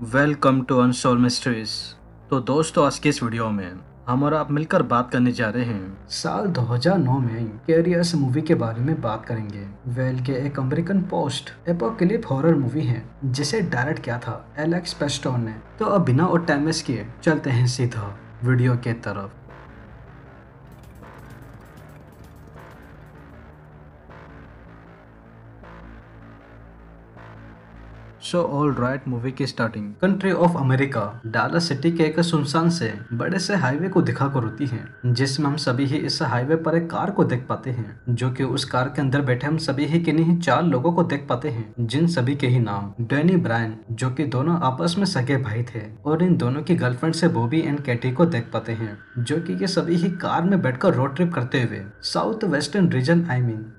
Welcome to unsolved mysteries. तो दोस्तों, आज की इस वीडियो में हम और आप मिलकर बात करने जा रहे हैं साल 2009 में कैरियर्स मूवी के बारे में बात करेंगे। वेल के एक अमेरिकन पोस्ट एपोकलिप हॉरर मूवी है जिसे डायरेक्ट किया था एलेक्स पेस्टोन ने। तो अब बिना और टाइम वेस्ट किए चलते हैं सीधा वीडियो के तरफ। सो ऑल राइट, मूवी की starting country of America Dallas city के एक सुनसान से बड़े से हाईवे को दिखाकर होती है, जिसमें हम सभी ही इस हाईवे पर एक कार को देख पाते हैं, जो कि उस कार के अंदर बैठे हम सभी ही किन्हीं ही 4 लोगों को देख पाते हैं, जिन सभी के ही नाम डैनी ब्रायन, जो कि दोनों आपस में सगे भाई थे, और इन दोनों की गर्लफ्रेंड से बॉबी एंड कैटी को देख पाते हैं, जो कि ये सभी ही कार में बैठकर रोड ट्रिप करते हुए साउथ वेस्टर्न रीजन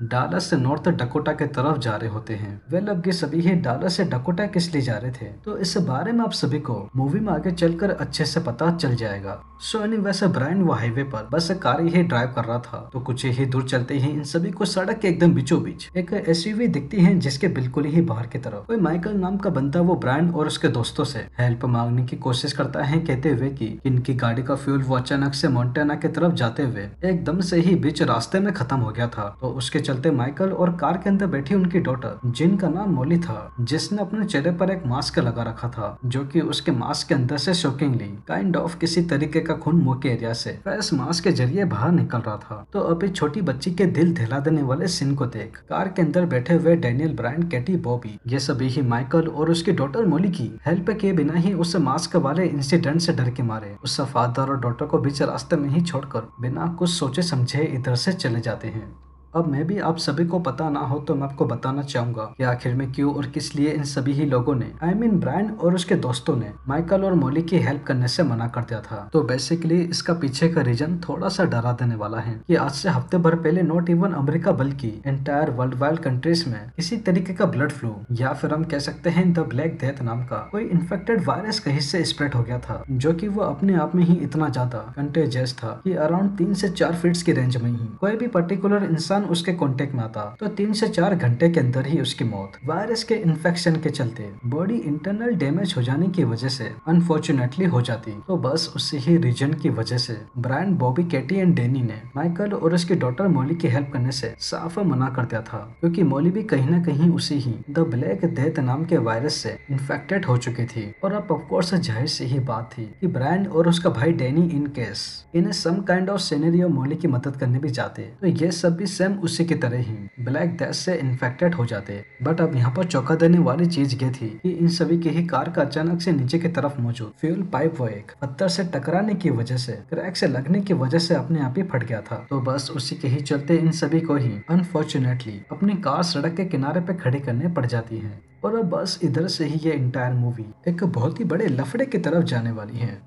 डालस से नॉर्थ डकोटा के तरफ जा रहे होते हैं। वेल, अब ये सभी ही डालस से डकोटा किस लिए जा रहे थे, तो इस बारे में आप सभी को मूवी में आगे चलकर अच्छे से पता चल जाएगा। सो वैसे ब्रायन वो हाईवे पर बस कार ही ड्राइव कर रहा था, तो कुछ ही दूर चलते ही इन सभी को सड़क के एकदम बीचों बीच एक एसयूवी दिखती है, जिसके बिल्कुल ही बाहर की तरफ कोई माइकल नाम का बंदा वो ब्रायन और उसके दोस्तों से हेल्प मांगने की कोशिश करता है, कहते हुए कि इनकी गाड़ी का फ्यूल वो अचानक से मोन्टाना की तरफ जाते हुए एकदम से ही बीच रास्ते में खत्म हो गया था। तो उसके चलते माइकल और कार के अंदर बैठी उनकी डॉटर, जिनका नाम मोली था, जिसने अपने चेहरे पर एक मास्क लगा रखा था, जो कि उसके मास्क के अंदर से शॉकिंगली काइंड ऑफ किसी तरीके का खून मुंह के एरिया से फेस मास्क के जरिए बाहर निकल रहा था। तो अभी छोटी बच्ची के दिल दहला देने वाले सीन को देख कार के अंदर बैठे हुए डैनियल, ब्रायन, कैटी, बॉबी, ये सभी ही माइकल और उसकी डॉटर मोली की हेल्प किए बिना ही उस मास्क वाले इंसिडेंट से डर के मारे उस फादर और डॉटर को बीच रास्ते में ही छोड़कर बिना कुछ सोचे समझे इधर से चले जाते हैं। अब मैं भी आप सभी को पता ना हो तो मैं आपको बताना चाहूंगा कि आखिर में क्यों और किस लिए इन सभी ही लोगों ने ब्रायन और उसके दोस्तों ने माइकल और मोली की हेल्प करने से मना कर दिया था। तो बेसिकली इसका पीछे का रीजन थोड़ा सा डरा देने वाला है कि आज से हफ्ते भर पहले नॉट इवन अमेरिका बल्कि एंटायर वर्ल्ड वाइड कंट्रीज में किसी तरीके का ब्लड फ्लू या फिर हम कह सकते हैं द ब्लैक डेथ नाम का कोई इन्फेक्टेड वायरस कहीं से स्प्रेड हो गया था, जो कि वो अपने आप में ही इतना ज्यादा कंटेजियस था कि अराउंड 3 से 4 फीट की रेंज में ही कोई भी पर्टिकुलर इंसान उसके कांटेक्ट में आता तो 3 से 4 घंटे के अंदर ही उसकी मौत वायरस के इन्फेक्शन के चलते बॉडी इंटरनल डैमेज हो जाने की वजह से अनफॉर्चुनेटली हो जाती। तो बस उसी ही रीजन की वजह से ब्रायन, बॉबी, कैटी एंड डेनी ने माइकल और उसकी डॉटर मोली की हेल्प करने से साफ मना कर दिया था, क्योंकि मोली भी कहीं न कहीं उसी ही द ब्लैक डेथ नाम के वायरस से इन्फेक्टेड हो चुकी थी। और अब ऑफकोर्स जाहिर सी ही बात थी कि ब्रायन और उसका भाई डेनी इन केस इन्हें सम काइंड ऑफ सिनेरियो मोली की मदद करने भी जाते, तो ये सब भी सेम उसी की तरह ही ब्लैक डेथ से इन्फेक्टेड हो जाते। बट अब यहाँ पर चौंका देने वाली चीज ये थी कि इन सभी की ही कार का अचानक से नीचे की तरफ मौजूद फ्यूल पाइप वो एक पत्थर से टकराने की वजह से, क्रैक से लगने की वजह से अपने आप ही फट गया था। तो बस उसी के ही चलते इन सभी को ही अनफॉर्चुनेटली अपनी कार सड़क के किनारे पे खड़ी करने पड़ जाती है। और अब बस इधर से ही ये इंटायर मूवी एक बहुत ही बड़े लफड़े की तरफ जाने वाली है।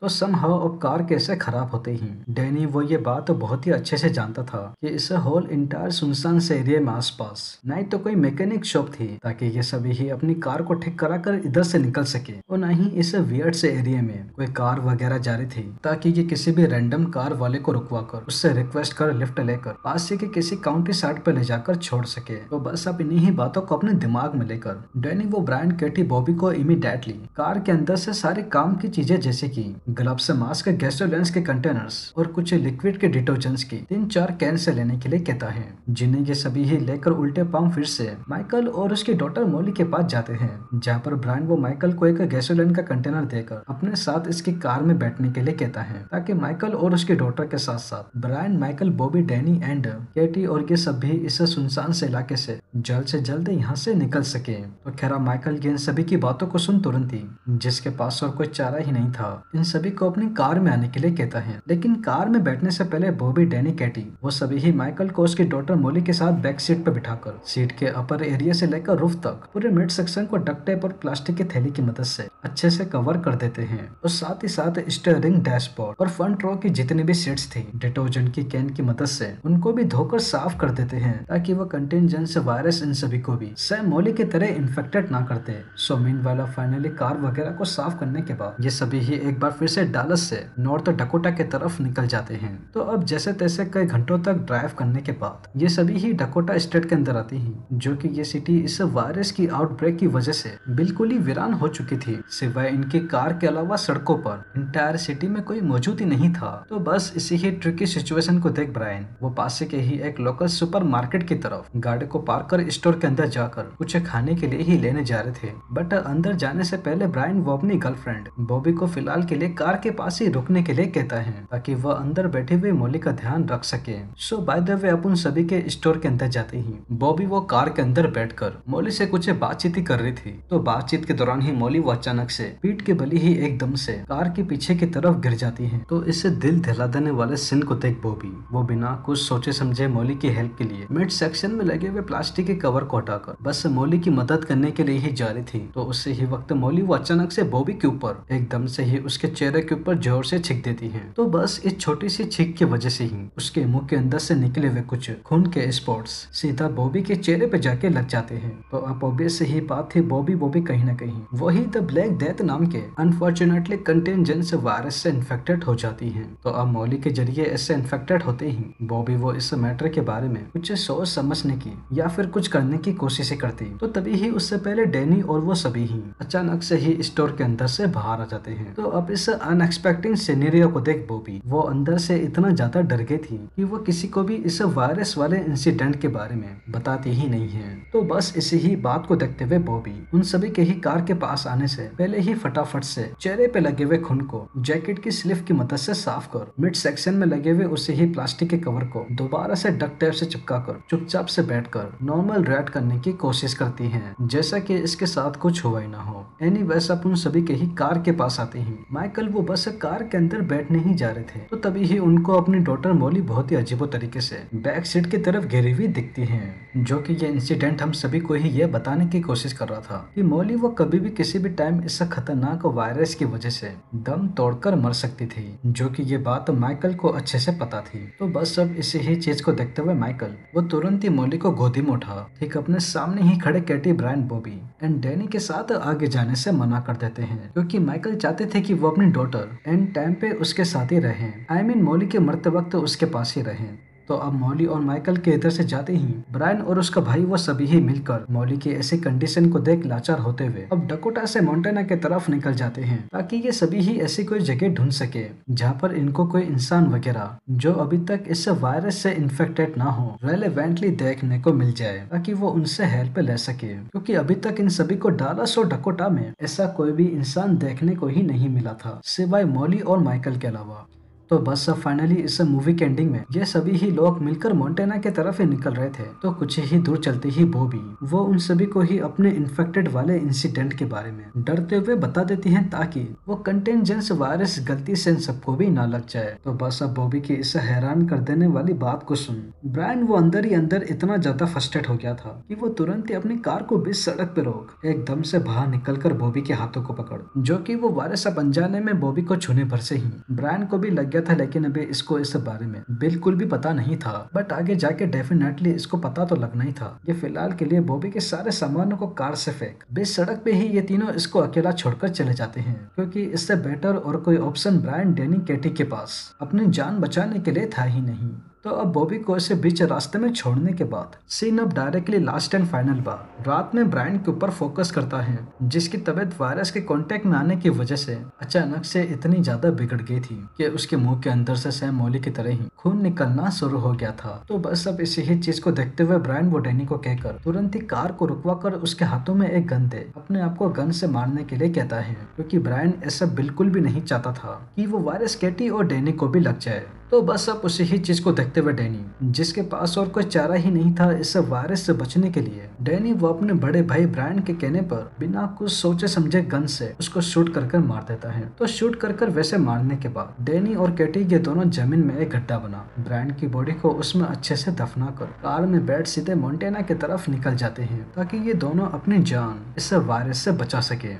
तो समहाउ अब कार कैसे खराब होते ही डैनी वो ये बात तो बहुत ही अच्छे से जानता था कि इस होल इंटायर सुनसान से एरिया में आसपास ना ही तो कोई मैकेनिक शॉप थी ताकि ये सभी ही अपनी कार को ठीक कराकर इधर से निकल सके, और ना ही इस वियर्ड से एरिया में कोई कार वगैरह जा रही थी ताकि ये किसी भी रैंडम कार वाले को रुकवा कर उससे रिक्वेस्ट कर लिफ्ट लेकर पास ही के किसी काउंटी साइड पर ले जाकर छोड़ सके। तो बस अब इन्हीं ही बातों को अपने दिमाग में लेकर डैनी वो ब्रायन, कैटी, बॉबी को इमीडिएटली कार के अंदर से सारे काम की चीजें जैसे की ग्लव्स, मास्क, गैसोलेंस के कंटेनर्स और कुछ लिक्विड के डिटर्जेंट्स की 3-4 कैन से लेने के लिए कहता है, जिन्हें ये सभी ही लेकर उल्टे पांव फिर से माइकल और उसकी डॉटर मोली के पास जाते हैं, जहां पर ब्रायन वो माइकल को एक गैसोलिन का कंटेनर देकर अपने साथ इसकी कार में बैठने के लिए कहता है, ताकि माइकल और उसकी डॉटर के साथ साथ Brian, Michael, Bobby, Danny and Katie और ये सब भी इस सुनसान से इलाके से जल्द यहाँ से निकल सके। तो खैर माइकल इन सभी की बातों को सुन तुरंत ही, जिसके पास और कोई चारा ही नहीं था, इन सभी को अपनी कार में आने के लिए कहता है। लेकिन कार में बैठने से पहले बॉबी, डैनी, कैटी वो सभी ही माइकल को उसकी डॉटर मोली के साथ बैक सीट पर बिठाकर सीट के अपर एरिया से लेकर रूफ तक पूरे मिड सेक्शन को डक्ट टेप और प्लास्टिक की थैली की मदद से अच्छे से कवर कर देते हैं, और साथ ही साथ स्टीयरिंग, डैशबोर्ड और फ्रंट रो की जितनी भी सीट्स थी डिटर्जेंट की कैन की मदद से उनको भी धोकर साफ कर देते हैं, ताकि वो कंटेंजेंस वायरस इन सभी को भी सेम मोली की तरह इन्फेक्टेड ना करते। सो मीनवाइल फाइनली कार वगैरह को साफ करने के बाद ये सभी ही एक बार फिर से डालस से नॉर्थ डकोटा के तरफ निकल जाते हैं। तो अब जैसे तैसे कई घंटों तक ड्राइव करने के बाद ये सभी ही डकोटा स्टेट के अंदर आती हैं, जो कि ये सिटी इस वायरस की आउटब्रेक की वजह से बिल्कुल ही वीरान हो चुकी थी। सिवाय इनकी कार के अलावा सड़कों पर इंटायर सिटी में कोई मौजूद ही नहीं था। तो बस इसी ही ट्रिकी सिचुएशन को देख ब्रायन वो पास के ही एक लोकल सुपर मार्केट की तरफ गाड़ी को पार्क कर स्टोर के अंदर जाकर कुछ खाने के लिए ही लेने जा रहे थे। बट अंदर जाने से पहले ब्रायन वो अपनी गर्लफ्रेंड बॉबी को फिलहाल के लिए कार के पास ही रुकने के लिए कहता है ताकि वह अंदर बैठी हुई मॉली का ध्यान रख सके। सो बाय द वे अपन सभी के स्टोर के अंदर जाते ही बॉबी वो कार के अंदर बैठकर मॉली से कुछ बातचीत ही कर रही थी। तो बातचीत के दौरान ही मॉली वो अचानक से पीठ के बली ही एकदम से कार के पीछे की तरफ गिर जाती है। तो इससे दिल दहला देने वाले सीन को देख बॉबी वो बिना कुछ सोचे समझे मॉली की हेल्प के लिए मिड सेक्शन में लगे हुए प्लास्टिक के कवर को हटाकर बस मॉली की मदद करने के लिए ही जा रही थी। तो उससे ही वक्त मॉली वो अचानक से बॉबी के ऊपर एकदम से ही उसके चेहरे के ऊपर जोर से छींक देती है। तो बस इस छोटी सी छींक की वजह से ही उसके मुंह के अंदर से निकले हुए कुछ खून के स्पॉट्स सीधा बॉबी के चेहरे पे जाके लग जाते हैं। तो अब ऑब्वियस ही बात थी बॉबी कहीं ना कहीं वही द ब्लैक डेथ नाम के अनफॉर्चुनेटली कंटेंजेंस वायरस से इन्फेक्टेड हो जाती है। तो अब मॉली के जरिए इससे इन्फेक्टेड होते ही बॉबी वो इस मैटर के बारे में कुछ सोच समझने की या फिर कुछ करने की कोशिश करती। तो तभी ही उससे पहले डैनी और वो सभी ही अचानक से ही स्टोर के अंदर से बाहर आ जाते हैं। तो अब इस अनएक्सपेक्टेड सिनेरियो को देख बॉबी वो अंदर से इतना ज्यादा डर गई थी कि वो किसी को भी इस वायरस वाले इंसिडेंट के बारे में बताती ही नहीं है। तो बस इसी ही बात को देखते हुए बॉबी उन सभी के ही कार के पास आने से पहले ही फटाफट से चेहरे पे लगे हुए खून को जैकेट की स्लीव की मदद से साफ कर मिड सेक्शन में लगे हुए उसी ही प्लास्टिक के कवर को दोबारा से डक्ट टेप से चिपका कर चुपचाप से बैठकर नॉर्मल रिएक्ट करने की कोशिश करती है जैसा कि इसके साथ कुछ हुआ ही ना हो। एनीवेज अब उन सभी के ही कार के पास आते हैं। माइकल वो बस कार के अंदर बैठने ही जा रहे थे। तो तभी ही उनको अपनी डॉटर मॉली बहुत ही अजीबो तरीके से बैक सीट की तरफ गिरी हुई दिखती है, जो कि ये इंसिडेंट हम सभी को ही ये बताने की कोशिश कर रहा था कि मॉली वो कभी भी किसी भी टाइम इस खतरनाक वायरस की वजह से दम तोड़कर मर सकती थी, जो कि ये बात माइकल को अच्छे से पता थी। तो बस अब इसी ही चीज को देखते हुए माइकल वो तुरंत ही मॉली को गोदी में उठा ठीक अपने सामने ही खड़े Katie, Brian, Bobby and Danny के साथ आगे जाने से मना कर देते हैं, क्योंकि माइकल चाहते थे कि वो अपनी डॉटर एंड टाइम पे उसके साथ ही रहें। आई मीन मॉली के मरते वक्त उसके पास ही रहें। तो अब मॉली और माइकल के इधर से जाते ही ब्रायन और उसका भाई वो सभी ही मिलकर मॉली की ऐसी कंडीशन को देख लाचार होते हुए अब डकोटा से मोंटाना के तरफ निकल जाते हैं, ताकि ये सभी ही ऐसी कोई जगह ढूंढ सके जहाँ पर इनको कोई इंसान वगैरह जो अभी तक इस वायरस से इन्फेक्टेड ना हो रेलेवेंटली देखने को मिल जाए, ताकि वो उनसे हेल्प ले सके। क्योंकि अभी तक इन सभी को डालस और डकोटा में ऐसा कोई भी इंसान देखने को ही नहीं मिला था सिवाय मॉली और माइकल के अलावा। तो बस अब फाइनली इस मूवी के एंडिंग में ये सभी ही लोग मिलकर मोंटाना के तरफ ही निकल रहे थे। तो कुछ ही दूर चलते ही बॉबी वो उन सभी को ही अपने इन्फेक्टेड वाले इंसिडेंट के बारे में डरते हुए बता देती हैं, ताकि वो कंटेंजेंस वायरस गलती से इन सबको भी ना लग जाए। तो बस अब बॉबी की इस हैरान कर देने वाली बात को सुन ब्रायन वो अंदर ही अंदर इतना ज्यादा फ्रस्ट्रेट हो गया था कि वो तुरंत ही अपनी कार को बीच सड़क पे रोक एकदम से बाहर निकल कर बॉबी के हाथों को पकड़, जो कि वो वायरस अब अनजाने में बॉबी को छूने भर से ही ब्रायन को भी लग गया था, लेकिन अभी इसको इस बारे में बिल्कुल भी पता नहीं था। बट आगे जाके डेफिनेटली इसको पता तो लगना ही था। ये फिलहाल के लिए बॉबी के सारे सामानों को कार से फेंक बीच सड़क पे ही ये तीनों इसको अकेला छोड़कर चले जाते हैं, क्योंकि इससे बेटर और कोई ऑप्शन ब्रायन, डैनी, कैटी के पास अपनी जान बचाने के लिए था ही नहीं। तो अब बॉबी को इसे बीच रास्ते में छोड़ने के बाद सीन अब डायरेक्टली लास्ट एंड फाइनल बार रात में ब्रायन के ऊपर फोकस करता है, जिसकी तबीयत वायरस के कांटेक्ट में आने की वजह से अचानक से इतनी ज्यादा बिगड़ गई थी कि उसके मुंह के अंदर से सैम मॉली की तरह ही खून निकलना शुरू हो गया था। तो बस अब इसी ही चीज को देखते हुए ब्रायन वो डैनी को कहकर तुरंत ही कार को रुकवा कर उसके हाथों में एक गन दे अपने आप को गन से मारने के लिए कहता है, क्योंकि ब्रायन ऐसा बिल्कुल भी नहीं चाहता था कि वो वायरस कैटी और डैनी को भी लग जाए। तो बस अब उसी ही चीज को देखते हुए डैनी, जिसके पास और कोई चारा ही नहीं था इस वायरस से बचने के लिए, डैनी वो अपने बड़े भाई ब्रायन के कहने पर बिना कुछ सोचे समझे गन से उसको शूट कर मार देता है। तो शूट कर वैसे मारने के बाद डैनी और कैटी ये दोनों जमीन में एक गड्ढा बना ब्रायन की बॉडी को उसमें अच्छे से दफना कर कार में बैठ सीधे मोंटाना की तरफ निकल जाते हैं, ताकि ये दोनों अपनी जान इस वायरस से बचा सके।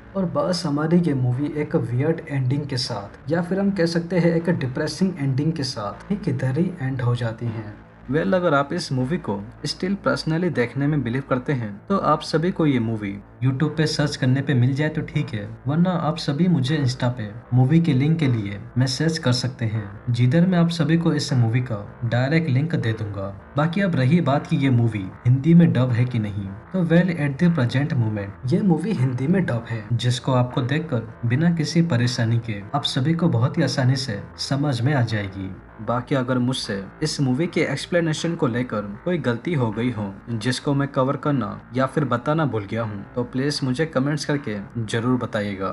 और बस हमारी ये मूवी एक वियर्ड एंडिंग के साथ, या फिर हम कह सकते हैं एक डिप्रेसिंग एंडिंग के साथ ही किधर ही एंड हो जाती है। वेल अगर आप इस मूवी को स्टिल पर्सनली देखने में बिलीव करते हैं तो आप सभी को ये मूवी यूट्यूब पे सर्च करने पे मिल जाए तो ठीक है, वरना आप सभी मुझे इंस्टा पे मूवी के लिंक के लिए मैसेज कर सकते हैं, जिधर मैं आप सभी को इस मूवी का डायरेक्ट लिंक दे दूंगा। बाकी अब रही बात कि ये मूवी हिंदी में डब है कि नहीं, तो well at the present moment ये मूवी हिंदी में डब है, जिसको आपको देखकर बिना किसी परेशानी के आप सभी को बहुत ही आसानी से समझ में आ जाएगी। बाकी अगर मुझसे इस मूवी के एक्सप्लेनेशन को लेकर कोई गलती हो गई हो जिसको मैं कवर करना या फिर बताना भूल गया हूँ तो प्लीज मुझे कमेंट्स करके जरूर बताइएगा।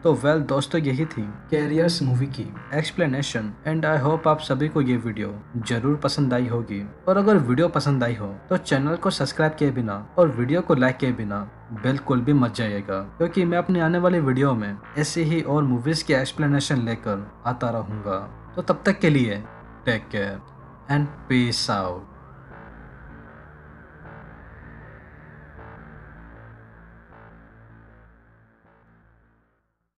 तो वेल दोस्तों, यही थी कैरियर्स मूवी की एक्सप्लेनेशन एंड आई होप आप सभी को ये वीडियो जरूर पसंद आई होगी। और अगर वीडियो पसंद आई हो तो चैनल को सब्सक्राइब किए बिना और वीडियो को लाइक किए बिना बिल्कुल भी मत जाइएगा, क्योंकि मैं अपने आने वाली वीडियो में ऐसे ही और मूवीज की एक्सप्लेनेशन लेकर आता रहूँगा। तो तब तक के लिए take care and peace out.